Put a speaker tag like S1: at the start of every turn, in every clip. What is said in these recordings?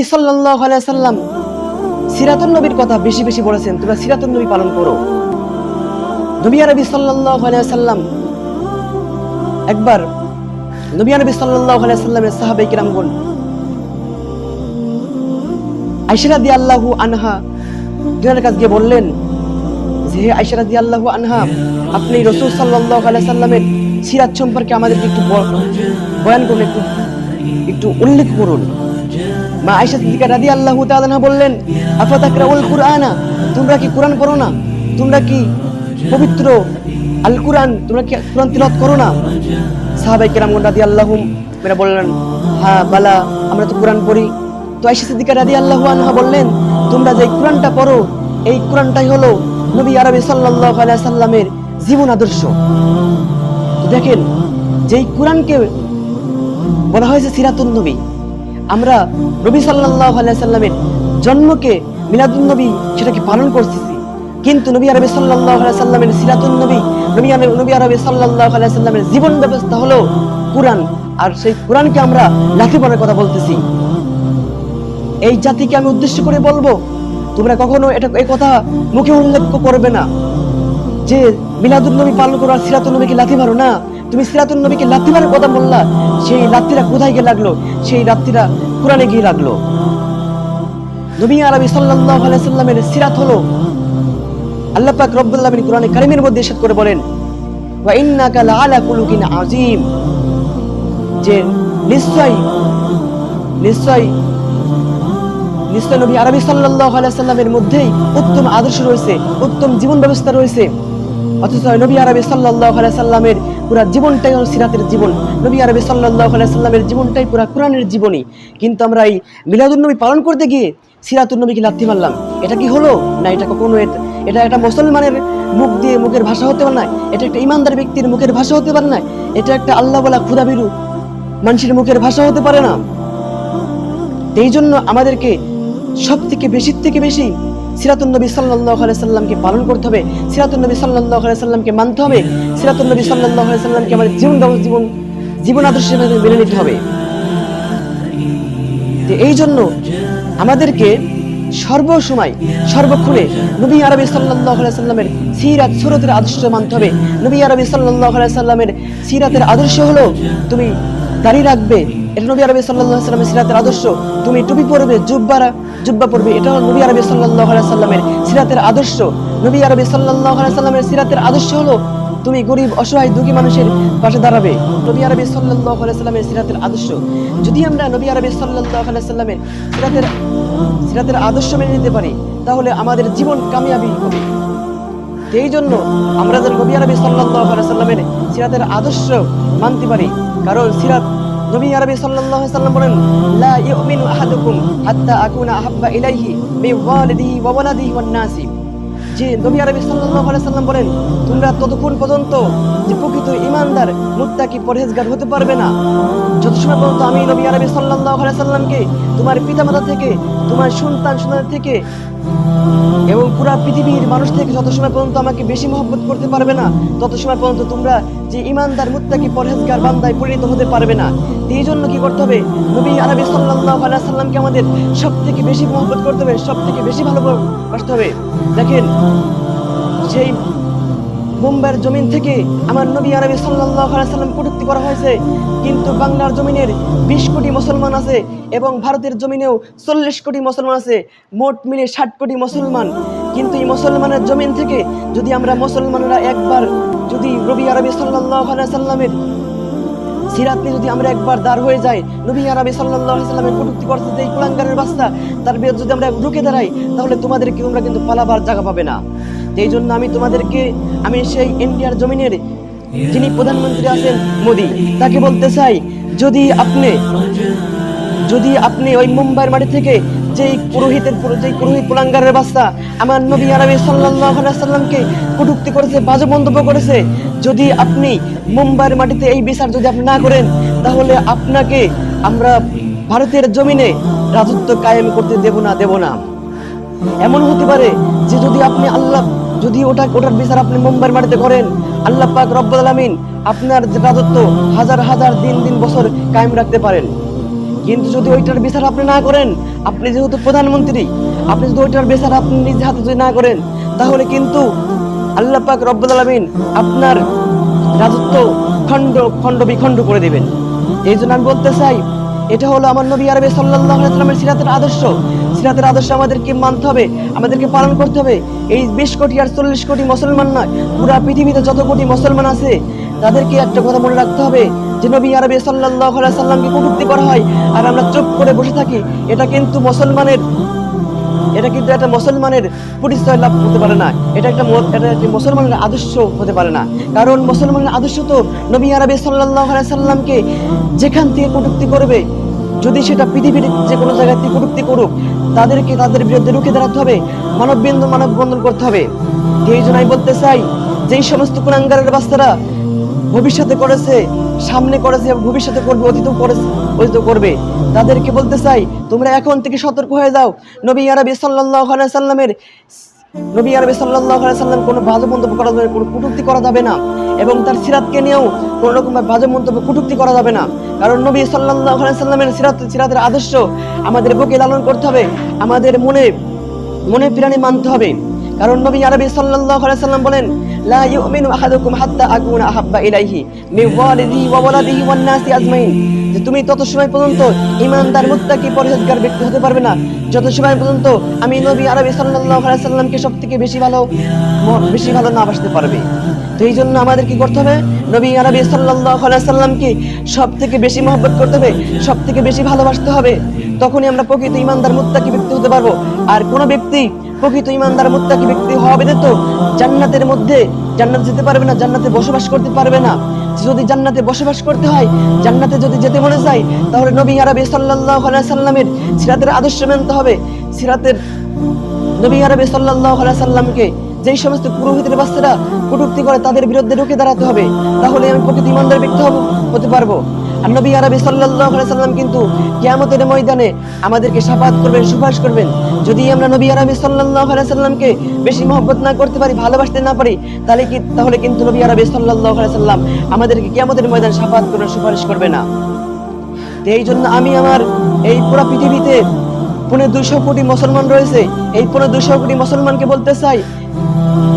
S1: আরবি সাল্লাল্লাহু আলাইহি ওয়াসাল্লাম সিরাতুন নবীর কথা বেশি বেশি বলেছেন, তোমরা সিরাতুন নবী পালন করো। নবী আরবি সাল্লাল্লাহু আলাইহি ওয়াসাল্লাম একবার নবী আরবি সাল্লাল্লাহু আলাইহি ওয়াসাল্লামের সাহাবায়ে কিরামগণ আয়েশা রাদিয়াল্লাহু আনহা দুজনের কাছে গিয়ে বললেন যে হে আয়েশা রাদিয়াল্লাহু আনহা, আপনি রাসূল সাল্লাল্লাহু আলাইহি ওয়াসাল্লামের সিরাত সম্পর্কে আমাদেরকে একটু বয়ান করুন, একটু উল্লেখ করুন। মা আয়েশা সিদ্দিকা রাদিয়াল্লাহু তাআলা আনহা বললেন, আফাতাকরাউল কুরআনা, তোমরা কি কোরআন পড়ো না? তোমরা কি পবিত্র আল কুরআন, তোমরা কি কোরআন তিলাওয়াত করো না? সাহাবায়ে কেরামগণ রাদিয়াল্লাহু মেরা বললেন, হ্যাঁ বালা, আমরা তো কোরআন পড়ি। তো আয়েশা সিদ্দিকা রাদিয়াল্লাহু আনহা বললেন, তোমরা যে কোরআনটা পড়ো এই কোরআনটাই হলো নবী আরবি সাল্লাল্লাহু আলাইহি ওয়াসাল্লামের জীবন আদর্শ। তো দেখেন, যেই কোরআনকে বলা হয়েছে সিরাতুন নবী, আমরা নবী সাল্লাল্লাহু আলাইহি ওয়াসাল্লামের জন্মকে মিলাদুন নবী সেটাকে পালন করতেছি, কিন্তু নবী আরবি সাল্লাল্লাহু আলাইহি ওয়াসাল্লামের সিরাতুন নবী, নবী আরবি সাল্লাল্লাহু আলাইহি ওয়াসাল্লামের জীবন ব্যবস্থা হলো কোরআন, আর সেই কোরআনকে আমরা লাথি মারার কথা বলতেছি। এই জাতিকে আমি উদ্দেশ্য করে বলবো, তোমরা কখনো এই কথা মুখে উল্লেখ করবে না যে মিলাদুন নবী পালন করো আর সিরাতুন নবীকে লাথি মারো না। তুমি সিরাতুন নবীকে লাথি মারার কথা বললা, সেই লাথিরা কোথায় গিয়ে লাগলো? সেই লাথিরা কোরআনে গিয়ে লাগলো। নবী আরবি সাল্লাল্লাহু আলাইহি ওয়াসাল্লামের সিরাত হলো, আল্লাহ পাক রব্বুল আলামিন কোরআনে কারীমের মধ্যে ইরশাদ করে বলেন, ওয়া ইন্নাকা লাআলা কুলুকিন আযীম, যে নিশ্চয় নবী আরবি সাল্লাল্লাহু আলাইহি ওয়াসাল্লামের মধ্যেই উত্তম আদর্শ রয়েছে, উত্তম জীবন ব্যবস্থা রয়েছে। অথচ নবী আরবি সাল্লাল্লাহু আলাইহি ওয়াসাল্লামের পুরা জীবনটাই হলো সিরাতের জীবন, নবী আরবি সাল্লাল্লাহু আলাইহি ওয়াসাল্লামের জীবনটাই পুরা কোরআনের জীবনী। কিন্তু আমরা এই মিলাদুন নবী পালন করতে গিয়ে সিরাতুন নবীকে লাথি মারলাম। এটা কি হলো? না, এটা কখনো এটা একটা মুসলমানের মুখের ভাষা হতে পারে না, এটা একটা ইমানদার ব্যক্তির মুখের ভাষা হতে পারে না, এটা একটা আল্লাহ বলা ক্ষুধাবিরু মানুষের মুখের ভাষা হতে পারে না। এই জন্য আমাদেরকে সব থেকে বেশি সিরাতুন নবী সাল্লাল্লাহু আলাইহি ওয়াসাল্লামকে পালন করতে হবে, সিরাতুন নবী সাল্লাল্লাহু আলাইহি ওয়াসাল্লামকে মানতে হবে, সিরাতুন নবী সাল্লাল্লাহু আলাইহি ওয়াসাল্লামকে আমাদের জীবন আদর্শের মধ্যে মেনে নিতে হবে। এই জন্য আমাদেরকে সর্বসময় সর্বক্ষণে নবী আরবি সাল্লাল্লাহু আলাইহি ওয়াসাল্লামের সিরাত সুরতের আদর্শ মানতে হবে। নবী আরবি সাল্লাল্লাহু আলাইহি ওয়াসাল্লামের সিরাতের আদর্শ হলো তুমি দাড়ি রাখবে, এটা নবী আরবি সাল্লাল্লাহু আলাইহি ওয়াসাল্লামের সিরাতের আদর্শ। তুমি টুপি পরবে, জুব্বা পরবে, এটা হলো নবী আরবি সাল্লাল্লাহু আলাইহি ওয়াসাল্লামের সিরাতের আদর্শ। নবী আরবি সাল্লাল্লাহু আলাইহি ওয়াসাল্লামের সিরাতের আদর্শ হলো তুমি গরিব অসহায় দুঃখী মানুষের পাশে দাঁড়াবে, নবী আরবি সাল্লাল্লাহু আলাইহি ওয়াসাল্লামের সিরাতের আদর্শ। যদি আমরা নবী আরবি সাল্লাল্লাহু আলাইহি ওয়াসাল্লামের সিরাতের আদর্শ মেনে নিতে পারি, তাহলে আমাদের জীবন কামিয়াবি হবে। এই জন্য আমরা যেন নবী আরবি সাল্লাল্লাহু আলাইহি ওয়াসাল্লামের সিরাতের আদর্শ মানতে পারি, কারণ সিরাত নবী আরবি সাল্লাল্লাহু আলাইহি ওয়াসাল্লাম বলেন, লা ইউমিনু আহাদুকুম হাত্তা আকুনা আহাব্বা ইলাইহি মিন ওয়ালিদিহি ওয়া ওয়ালাদিহি ওয়ান নাসি, যে নবী আরবি সাল্লাল্লাহু আলাইহি ওয়াসাল্লাম বলেন, তোমরা ততক্ষণ পর্যন্ত যে প্রকৃত ঈমানদার মুত্তাকি পরহেজগার হতে পারবে না যত সময় পর্যন্ত আমি নবী আরবি সাল্লাল্লাহু আলাইহি ওয়াসাল্লামকে তোমার পিতামাতা থেকে, তোমার সন্তান থেকে এবং পুরা পৃথিবীর মানুষ থেকে যত সময় পর্যন্ত আমাকে বেশি মহব্বত করতে পারবে না, তত সময় পর্যন্ত তোমরা যে ঈমানদার মুত্তাকি পরহেজগার বান্দায় পরিণত হতে পারবে না। এই জন্য কি করতে হবে? নবী আরবি সাল্লাল্লাহু আলাইহি ওয়াসাল্লামকে আমাদের সব থেকে বেশি মহব্বত করতে হবে, সব থেকে বেশি ভালোবাসতে হবে। দেখেন, সেই মুম্বাইয়ের জমিন থেকে আমার নবী আরবি সাল্লাল্লাহু আলাইহি ওয়াসাল্লাম কটূক্তি করা হয়েছে, কিন্তু বাংলার জমিনের 20 কোটি মুসলমান আছে এবং ভারতের জমিনেও 40 কোটি মুসলমান আছে, মোট মিলে 60 কোটি মুসলমান। কিন্তু এই মুসলমানের জমিন থেকে যদি আমরা মুসলমানরা একবার যদি নবী আরবি সাল্লাল্লাহু আলাইহি ওয়াসাল্লামের সিরাত নিয়ে যদি আমরা একবার দাঁড় হয়ে যাই, নবী আরবি সাল্লাল্লাহু আলাইহি ওয়াসাল্লামের কটূক্তি করতে এই কুলাঙ্গারের বাচ্চা, তার বিরুদ্ধে যদি আমরা রুখে দাঁড়াই, তাহলে তোমরা কিন্তু পালাবার জায়গা পাবে না। এই জন্য আমি সেই ইন্ডিয়ার জমিনের যিনি প্রধানমন্ত্রী আছেন মোদি, তাকে বলতে চাই, যদি আপনি ওই মুম্বাইয়ের মাটি থেকে যেই পুরোহিত কুলাঙ্গারের বাচ্চা আমার নবী আরবি সাল্লাল্লাহু আলাইহি ওয়াসাল্লামকে কটূক্তি করেছে, বাজে মন্তব্য করেছে, যদি আপনি মুম্বাইয়ের মাটিতে এই বিচার যদি আপনি না করেন, তাহলে আপনাকে আমরা ভারতের জমিনে রাজত্ব কায়েম করতে দেব না। এমন হতে পারে যে যদি ওটার বিচার আপনি মুম্বাইয়ের মাটিতে করেন, আল্লাহ পাক রব্বুল আলামিন আপনার রাজত্ব হাজার দিন বছর কায়েম রাখতে পারেন। কিন্তু যদি ওইটার বিচার আপনি না করেন, আপনি যেহেতু প্রধানমন্ত্রী, আপনি যদি ওইটার বিচার আপনি নিজ হাতে যদি না করেন, তাহলে কিন্তু আল্লাহ পাক রব্বুল আলামিন আপনার রাজত্ব খণ্ড খণ্ড বিখণ্ড করে দিবেন। এই জন্য আমি বলতে চাই, এটা হলো আমার নবী আরবি সাল্লাল্লাহু আলাইহি ওয়াসাল্লামের সিরাতের আদর্শ। সিরাতের আদর্শ আমাদেরকে মানতে হবে, আমাদেরকে পালন করতে হবে। এই 20 কোটি আর 40 কোটি মুসলমান নয়, পুরা পৃথিবীতে যত কোটি মুসলমান আছে তাদেরকে একটা কথা মনে রাখতে হবে যে নবী আরবি সাল্লাল্লাহু আলাইহি ওয়াসাল্লামকে কটূক্তি করা হয় আর আমরা চুপ করে বসে থাকি, এটা কিন্তু একটা মুসলমানের পরিচয় লাভ হতে পারে না। এটা একটা মুসলমানের আদর্শ হতে পারে না। কারণ মুসলমানের আদর্শ তো নবী আরবি সাল্লাল্লাহু আলাইহি সাল্লামকে যেখান থেকে কটূক্তি করবে, যদি সেটা পৃথিবীর যে কোনো জায়গা থেকে কটূক্তি করুক, তাদেরকে তাদের বিরুদ্ধে রুখে দাঁড়াতে হবে, মানববন্ধন করতে হবে। এই জন্য আমি বলতে চাই, যেই সমস্ত কুলাঙ্গারের বাচ্চারা ভবিষ্যতে করেছে, সামনে করেছে, ভবিষ্যতে করবে, অতীত করবে, তাদেরকে বলতে চাই, তোমরা এখন থেকে সতর্ক হয়ে যাও। নবী আরবি সাল্লাল্লাহু আলাইহি সাল্লাম কোনো বাজে মন্তব্য করা যাবে, কোনো কটূক্তি করা যাবে না, এবং তার সিরাতকে নিয়েও কোনো রকম বাজে মন্তব্য কটূক্তি করা যাবে না। কারণ নবী সাল্লাল্লাহু আলাইহি সাল্লামের সিরাতের আদর্শ আমাদের বুকে লালন করতে হবে, আমাদের মনে প্রাণে মানতে হবে। কারণ নবী আরবি সাল্লাল্লাহু আলাইহি সাল্লাম বলেন, লা ইউমিনু আহাদুকুম হাত্তা আকুনা আহাব্বা ইলাইহি মিন ওয়ালিদিহি ওয়া ওয়ালাদিহি ওয়ান নাসি আজমাইন, যে তুমি তত সময় পর্যন্ত ঈমানদার মুত্তাকি পরহেজগার ব্যক্তি হতে পারবে না যত সময় পর্যন্ত আমি নবী আরবি সাল্লাল্লাহু আলাইহি সাল্লামকে সবথেকে বেশি ভালো না বাসতে পারবে। তো এই জন্য আমাদের কি করতে হবে? নবী আরবি সাল্লাল্লাহু আলাইহি সাল্লামকে সবথেকে বেশি মহব্বত করতে হবে, সবথেকে বেশি ভালোবাসতে হবে। তখনই আমরা প্রকৃত ঈমানদার মুত্তাকি ব্যক্তি হতে পারবো। আর কোন ব্যক্তি প্রকৃত ঈমানদার মুত্তাকি ব্যক্তি হওয়া ব্যতীত জান্নাত যেতে পারবে না, জান্নাতে বসবাস করতে পারবে না। যদি জান্নাতে বসবাস করতে হয়, জান্নাতে যদি যেতে মনে চায়, তাহলে নবী আরবি সাল্লাল্লাহু আলাইহি সাল্লামের সিরাতের আদর্শ মানতে হবে। নবী আরবি সাল্লাল্লাহু আলাইহি সাল্লামকে যেই সমস্ত পুরোহিতের বাচ্চারা কটূক্তি করে, তাদের বিরুদ্ধে রুখে দাঁড়াতে হবে, তাহলে আমি প্রকৃত ঈমানদার ব্যক্তি হতে পারবো। আর নবী আরবি সাল্লাল্লাহু আলাইহি সাল্লাম কিন্তু কিয়ামতের ময়দানে আমাদেরকে শাফাআত করবেন, সুপারিশ করবেন। যদি আমরা নবী আরবি সাল্লাল্লাহু আলাইহি সাল্লামকে বেশি মহব্বত না করতে পারি, ভালোবাসতে না পারি, তাহলে কিন্তু নবী আরবি সাল্লাল্লাহু আলাইহি সাল্লাম আমাদেরকে কিয়ামতের ময়দানে শাফাআত করবেন, সুপারিশ করবে না। তো এই জন্য আমি আমার এই পুরো পৃথিবীতে 200 কোটি মুসলমান রয়েছে, এই 200 কোটি মুসলমানকে বলতে চাই,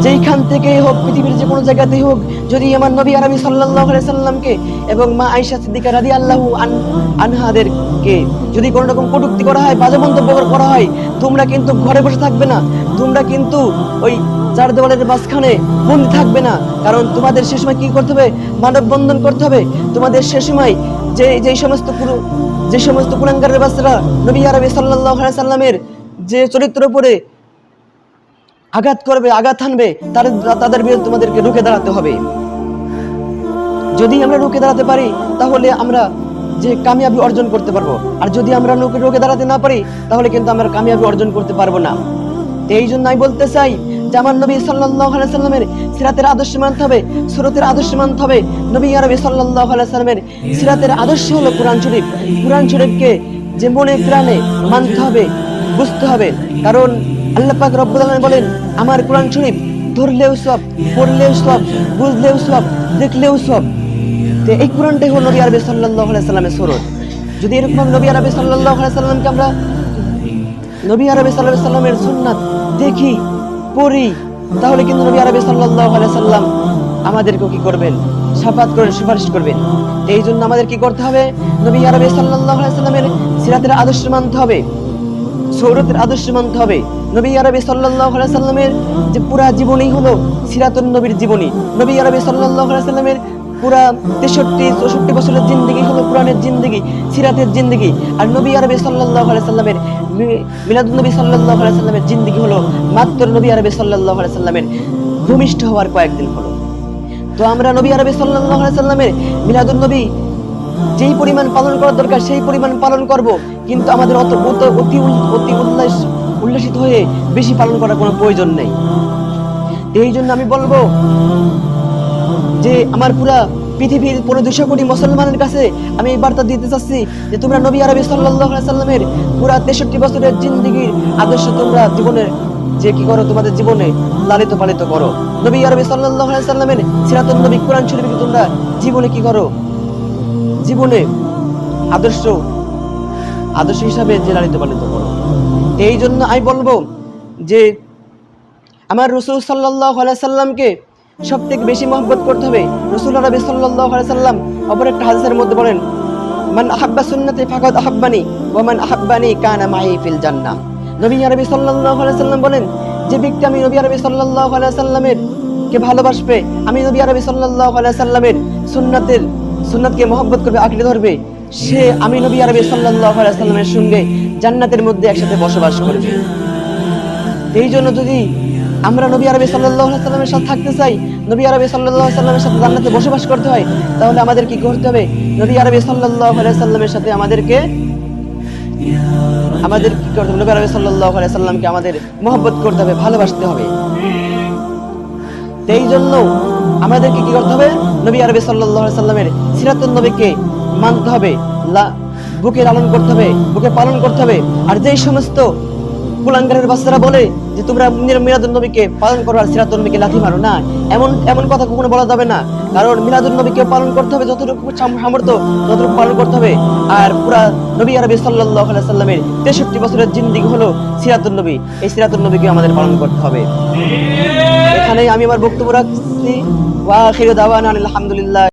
S1: যেইখান থেকেই হোক, পৃথিবীর যে কোনো জায়গাতেই হোক, যদি আমার নবী আরবি সাল্লাল্লাহু আলাইহি সাল্লামকে এবং মা আয়েশা সিদ্দিকা রাদিয়াল্লাহু আনহাদেরকে যদি কোনো রকম কটূক্তি করা হয়, বাজে মন্তব্য করা হয়, তোমরা কিন্তু ঘরে বসে থাকবে না, তোমরা কিন্তু ওই চার দেওয়ালের মাঝখানে বন্দী থাকবে না। কারণ তোমাদের সে সময় কি করতে হবে? মানববন্ধন করতে হবে। তোমাদের সে সময় যে সমস্ত কুলাঙ্গারের বাচ্চারা নবী আরবি সাল্লাল্লাহু আলাইহি সাল্লামের যে চরিত্রের উপরে আঘাত হানবে, তাদের বিরুদ্ধে তোমাদেরকে রুখে দাঁড়াতে হবে। যদি আমরা রুখে দাঁড়াতে পারি, তাহলে আমরা যে কামিয়াবি অর্জন করতে পারবো। আর যদি আমরা রুখে দাঁড়াতে না পারি, তাহলে কিন্তু আমরা কামিয়াবি অর্জন করতে পারবো না। এই জন্য আমি বলতে চাই যে আমার নবী সাল্লাল্লাহু আলাইহি সাল্লামের সিরাতের আদর্শ মানতে হবে, সুরতের আদর্শ মানতে হবে। নবী আরবি সাল্লাল্লাহু আলাইহি সাল্লামের সিরাতের আদর্শ হলো কোরআন শরীফ। কোরআন শরীফকে যে মনে প্রাণে মানতে হবে, বুঝতে হবে। কারণ আল্লাহ পাক রব্বুল আলামিন বলেন, আমার কোরআন শরীফ ধরলেও সব, পড়লেও সব, বুঝলেও সব, দেখলেও সব। তো এই কোরআনটাই হলো নবী আরবি সাল্লাল্লাহু আলাইহি সাল্লামের সুরত। যদি এরকম নবী আরবি সাল্লাল্লাহু আলাইহি সাল্লামকে আমরা নবী আরবি সাল্লাল্লাহু আলাইহি সাল্লামের সুন্নাত দেখি, পড়ি, তাহলে কিন্তু নবী আরবি সাল্লাল্লাহু আলাইহি সাল্লাম আমাদেরকে কি করবেন? শাফাআত করে সুপারিশ করবেন। এই জন্য আমাদের কি করতে হবে? নবী আরবি সাল্লাল্লাহু আলাইহি সাল্লামের সিরাতের আদর্শ মানতে হবে, সুরতের আদর্শ মানতে হবে। নবী আরবি সাল্লাল্লাহু আলাইহি সাল্লামের যে পুরা জীবনী হলো সিরাতুন নবীর জীবনী। নবী আরবি সাল্লাল্লাহু আলাইহি সাল্লামের পুরা 63-64 বছরের জিন্দেগি হলো কোরআনের জিন্দেগি, সিরাতের জিন্দেগি। আর নবী আরবি সাল্লাল্লাহু আলাইহি সাল্লামের মিলাদুন নবী সাল্লাল্লাহু আলাইহি সাল্লামের জিন্দেগি হলো মাত্র নবী আরবি সাল্লাল্লাহু আলাইহি সাল্লামের ভূমিষ্ঠ হওয়ার কয়েকদিন হলো। তো আমরা নবী আরবি সাল্লাল্লাহু আলাইহি সাল্লামের মিলাদুন নবী যেই পরিমাণ পালন করা দরকার সেই পরিমাণ পালন করব, কিন্তু আমাদের অতি উল্লাসিত হয়ে বেশি পালন করার কোনো প্রয়োজন নেই। এই জন্য আমি বলবো যে আমার পুরা পৃথিবীর 200 কোটি মুসলমানের কাছে আমি এই বার্তা দিতে চাচ্ছি যে তোমরা নবী আরবি সাল্লাল্লাহু আলাইহি সাল্লামের পুরা 63 বছরের জিন্দেগির আদর্শ তোমরা জীবনের যে কি করো, তোমাদের জীবনে লালিত পালিত করো। নবী আরবি সাল্লাল্লাহু আলাইহি সাল্লামের সিরাতুন নবী কোরআন শরীফকে তোমরা জীবনে কি করো? জীবনে আদর্শ আদর্শ হিসাবে যে লালিত পালিত করো। এই জন্য আমি বলবো যে আমার রাসূল সাল্লাল্লাহু আলাইহি সাল্লামকে সবথেকে বেশি মহব্বত করতে হবে। রাসূল নবী সাল্লাল্লাহু আলাইহি সাল্লাম অপর একটা হাদিসের মধ্যে বলেন, মান আহাব্বা সুন্নতি ফাকাদ আহাব্বানি ওয়া মান আহাব্বানি কানা মাই ফিল জান্নাহ। নবী আরবি সাল্লাল্লাহু আলাইহি সাল্লাম বলেন, যে ব্যক্তি আমি নবী আরবি সাল্লাল্লাহু আলাইহি সাল্লামের কে ভালোবাসবে, আমি নবী আরবি সাল্লাল্লাহু আলাইহি সাল্লামের সুন্নাতকে মহব্বত করবে, আঁকড়ে ধরবে, সে আমি নবী আরবি সাল্লাল্লাহু আলাইহি সাল্লামের সঙ্গে জান্নাতের মধ্যে একসাথে বসবাস করবে। এই জন্য যদি আমরা নবী আরবি সাল্লাল্লাহু আলাইহি সাল্লামের সাথে থাকতে চাই, নবী আরবি সাল্লাল্লাহু আলাইহি সাল্লামের সাথে জান্নাতে বসবাস করতে হয়, তাহলে আমাদের কি করতে হবে? নবী আরবি সাল্লাল্লাহু আলাইহি সাল্লামের সাথে আমাদের কি করতে হবে? নবী আরবি সাল্লাল্লাহু আলাইহি সাল্লামকে আমাদের মহব্বত করতে হবে, ভালোবাসতে হবে। এই জন্য আমাদেরকে কি করতে হবে? নবী আরবি সাল্লাল্লাহু আলাইহি সাল্লামের সিরাতুন নবীকে মানতে হবে, বুকে লালন করতে হবে, বুকে পালন করতে হবে। আর যেই সমস্ত কুলাঙ্গারের বাচ্চারা বলে যে তোমরা মিলাদুন নবীকে পালন করো আর সিরাতুন নবীকে লাথি মারো, না, এমন কথা কখনো বলা যাবে না। কারণ মিলাদুন নবীকে পালন করতে হবে যতটুকু সামর্থ্য ততটুকু পালন করতে হবে। আর পুরা নবী আরবি সাল্লাল্লাহু আলাইহি সাল্লামের 63 বছরের জিন্দেগি হলো সিরাতুন নবী, এই সিরাতুন নবীকে আমাদের পালন করতে হবে। এখানেই আমি আমার বক্তব্য রাখছি। ওয়া আখিরু দাওয়ানা আলহামদুলিল্লাহ।